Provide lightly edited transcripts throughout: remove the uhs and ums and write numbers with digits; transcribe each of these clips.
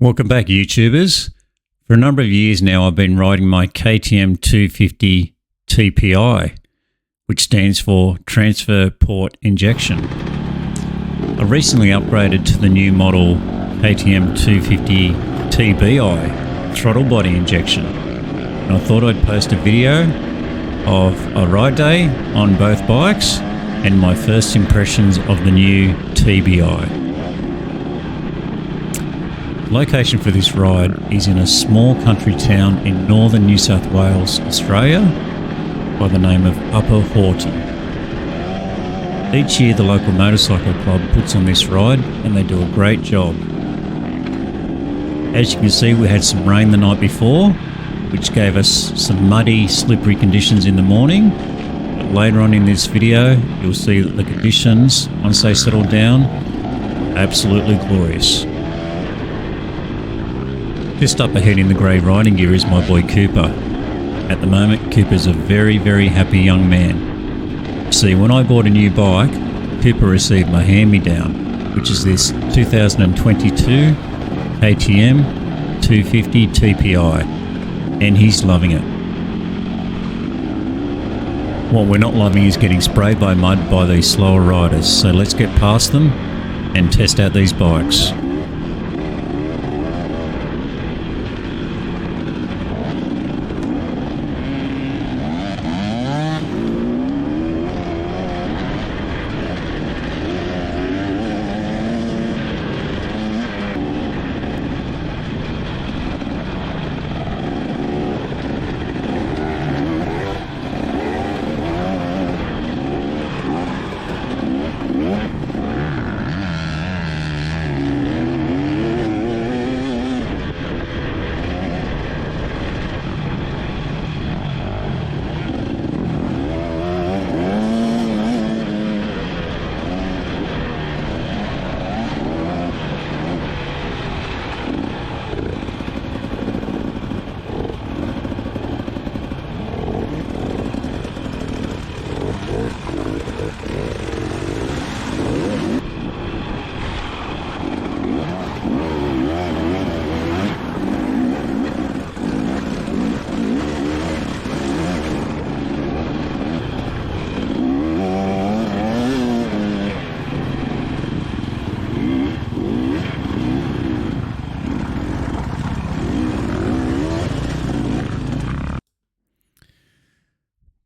Welcome back, YouTubers. For a number of years now, I've been riding my KTM 250 TPI, which stands for Transfer Port Injection. I recently upgraded to the new model KTM 250 TBI throttle body injection, and I thought I'd post a video of a ride day on both bikes and my first impressions of the new TBI. The location for this ride is in a small country town in northern New South Wales, Australia, by the name of Upper Horton. Each year the local motorcycle club puts on this ride and they do a great job. As you can see, we had some rain the night before, which gave us some muddy, slippery conditions in the morning. But later on in this video, you'll see that the conditions, once they settle down, are absolutely glorious. Just up ahead in the grey riding gear is my boy Cooper. At the moment, Cooper's a very, very happy young man. See, when I bought a new bike, Cooper received my hand-me-down, which is this 2022 KTM 250 TPI, and he's loving it. What we're not loving is getting sprayed by mud by these slower riders, so let's get past them and test out these bikes.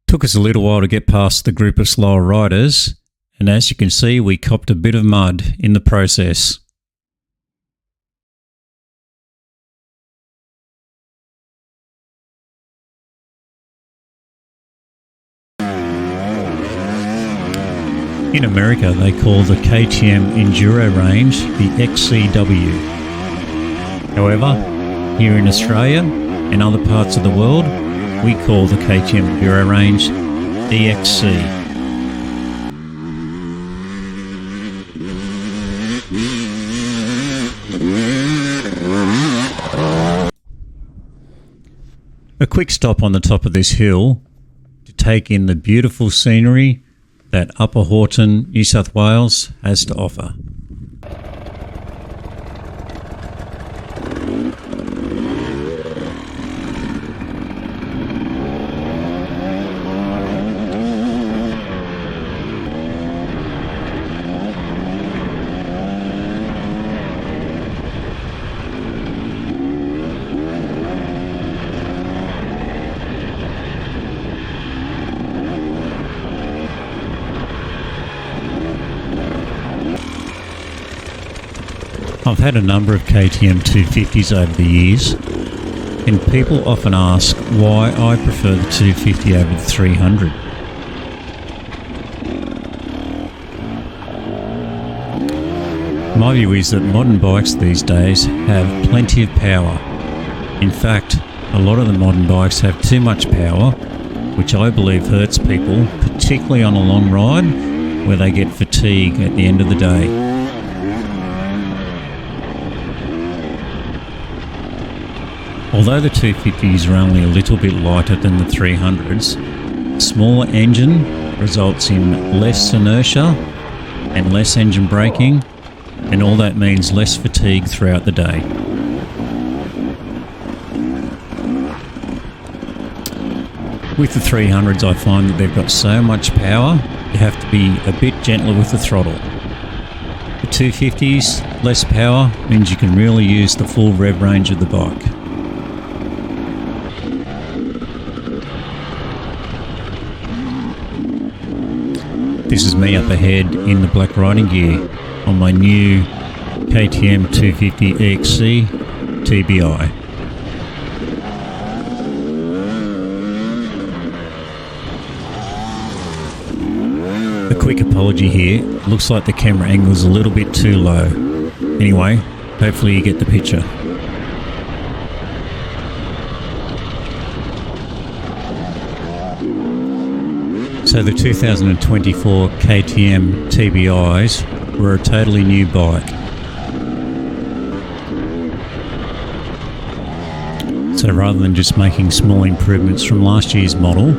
Took us a little while to get past the group of slower riders, and as you can see, we copped a bit of mud in the process. In America, they call the KTM Enduro range the XCW. However, here in Australia and other parts of the world, we call the KTM Enduro range EXC. A quick stop on the top of this hill to take in the beautiful scenery that Upper Horton, New South Wales has to offer. I've had a number of KTM 250s over the years, and people often ask why I prefer the 250 over the 300. My view is that modern bikes these days have plenty of power. In fact, a lot of the modern bikes have too much power, which I believe hurts people, particularly on a long ride where they get fatigue at the end of the day. Although the 250s are only a little bit lighter than the 300s, a smaller engine results in less inertia and less engine braking, and all that means less fatigue throughout the day. With the 300s, I find that they've got so much power, you have to be a bit gentler with the throttle. The 250s, less power, means you can really use the full rev range of the bike. This is me up ahead in the black riding gear on my new KTM 250 EXC TBI. A quick apology here, looks like the camera angle is a little bit too low. Anyway, hopefully you get the picture. So the 2024 KTM TBIs were a totally new bike. So rather than just making small improvements from last year's model,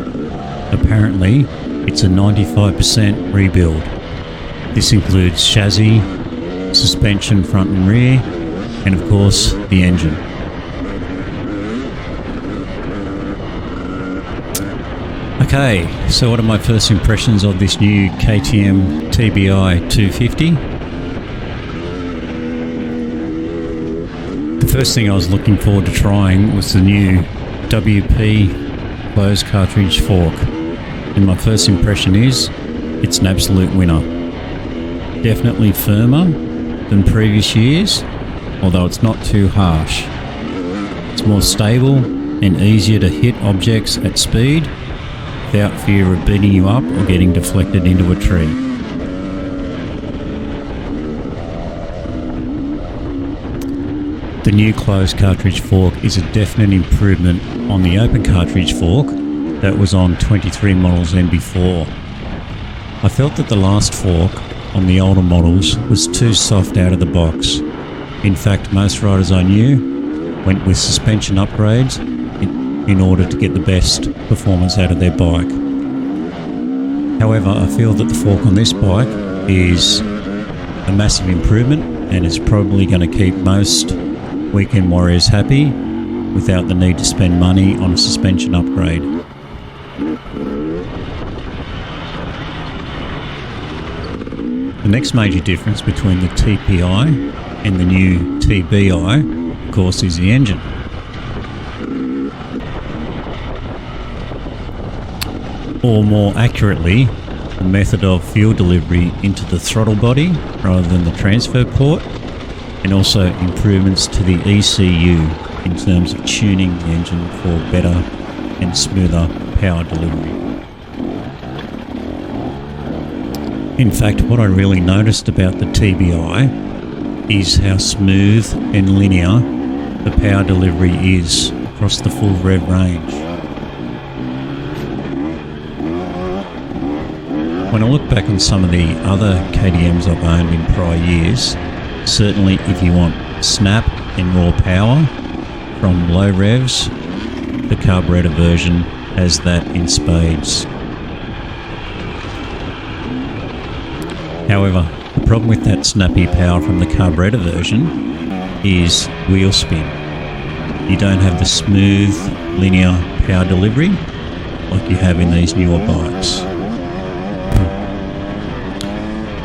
apparently it's a 95% rebuild. This includes chassis, suspension front and rear, and of course the engine. Okay, so what are my first impressions of this new KTM TBI 250? The first thing I was looking forward to trying was the new WP closed cartridge fork. And my first impression is, it's an absolute winner. Definitely firmer than previous years, although it's not too harsh. It's more stable and easier to hit objects at speed without fear of beating you up or getting deflected into a tree. The new closed cartridge fork is a definite improvement on the open cartridge fork that was on 23 models and before. I felt that the last fork on the older models was too soft out of the box. In fact, most riders I knew went with suspension upgrades in order to get the best performance out of their bike. However, I feel that the fork on this bike is a massive improvement and is probably going to keep most weekend warriors happy without the need to spend money on a suspension upgrade. The next major difference between the TPI and the new TBI, of course, is the engine. Or more accurately, the method of fuel delivery into the throttle body rather than the transfer port, and also improvements to the ECU in terms of tuning the engine for better and smoother power delivery. In fact, what I really noticed about the TBI is how smooth and linear the power delivery is across the full rev range. When I look back on some of the other KTMs I've owned in prior years, certainly if you want snap and raw power from low revs, the carburetor version has that in spades. However, the problem with that snappy power from the carburetor version is wheel spin. You don't have the smooth, linear power delivery like you have in these newer bikes.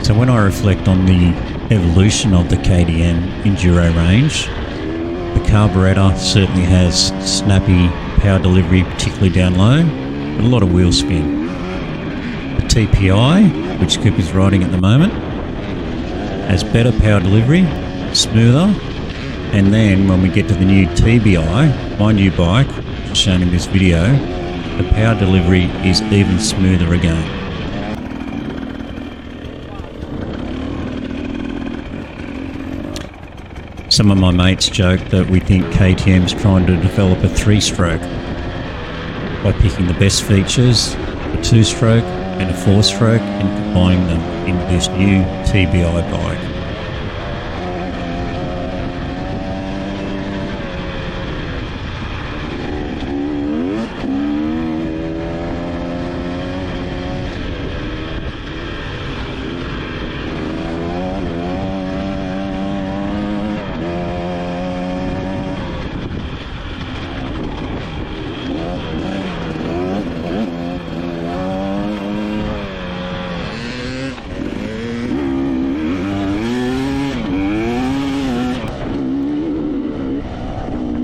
So when I reflect on the evolution of the KTM enduro range, the carburetor certainly has snappy power delivery, particularly down low, but a lot of wheel spin. The TPI, which Cooper's riding at the moment, has better power delivery, smoother, and then when we get to the new TBI, my new bike, shown in this video, the power delivery is even smoother again. Some of my mates joke that we think KTM's trying to develop a 3-stroke by picking the best features, a 2-stroke and a 4-stroke, and combining them in this new TBI bike.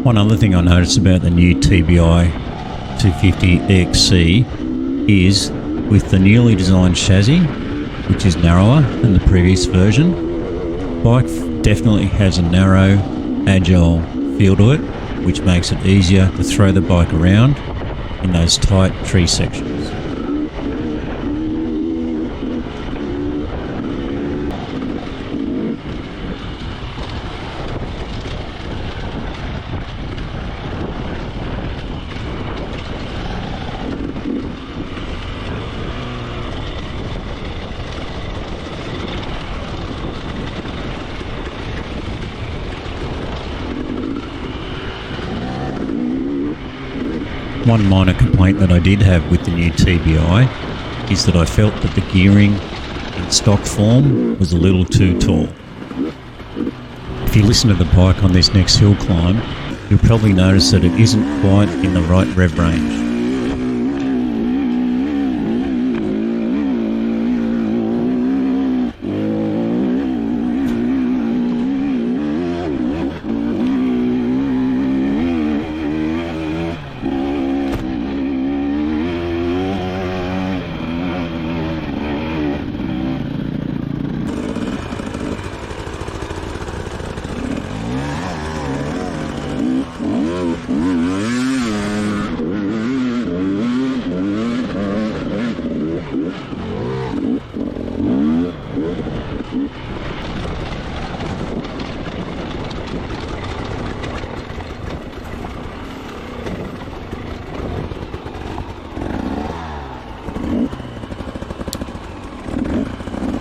One other thing I noticed about the new TBI 250 EXC is with the newly designed chassis, which is narrower than the previous version, the bike definitely has a narrow, agile feel to it, which makes it easier to throw the bike around in those tight tree sections. One minor complaint that I did have with the new TBI is that I felt that the gearing in stock form was a little too tall. If you listen to the bike on this next hill climb, you'll probably notice that it isn't quite in the right rev range.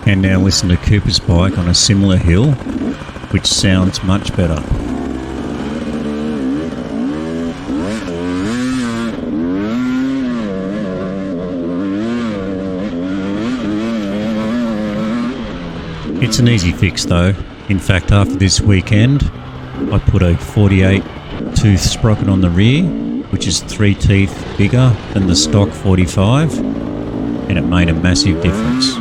And now listen to Cooper's bike on a similar hill, which sounds much better. It's an easy fix though. In fact, after this weekend, I put a 48 tooth sprocket on the rear, which is 3 teeth bigger than the stock 45, and it made a massive difference.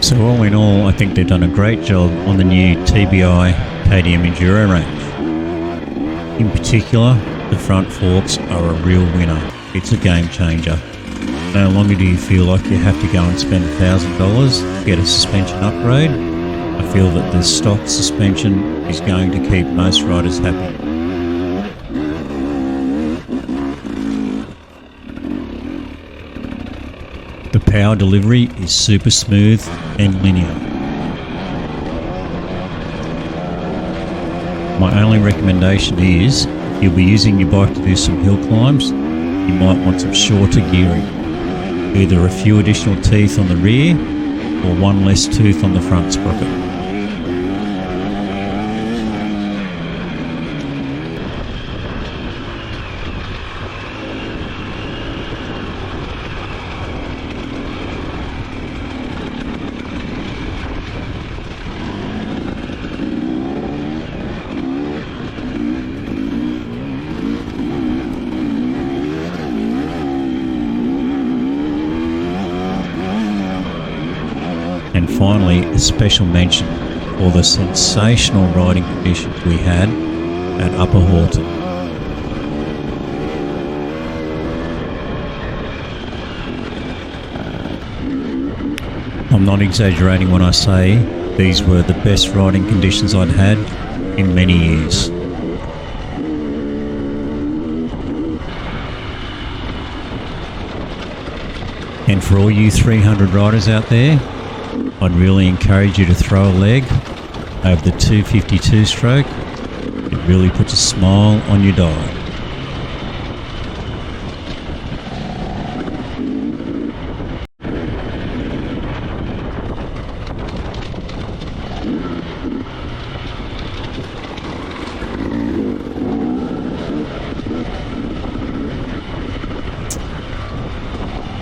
So all in all, I think they've done a great job on the new TBI KTM Enduro range. In particular, the front forks are a real winner. It's a game changer. No longer do you feel like you have to go and spend $1,000 to get a suspension upgrade. I feel that the stock suspension is going to keep most riders happy. The power delivery is super smooth and linear. My only recommendation is, if you'll be using your bike to do some hill climbs, you might want some shorter gearing. Either a few additional teeth on the rear, or one less tooth on the front sprocket. And finally, a special mention for the sensational riding conditions we had at Upper Horton. I'm not exaggerating when I say these were the best riding conditions I'd had in many years. And for all you 300 riders out there, I'd really encourage you to throw a leg over the 252 stroke. It really puts a smile on your dial.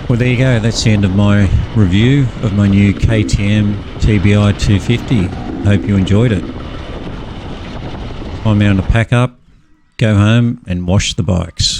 Well, there you go. That's the end of my review of my new KTM TBI 250. Hope you enjoyed it. Time now to pack up go home and wash the bikes.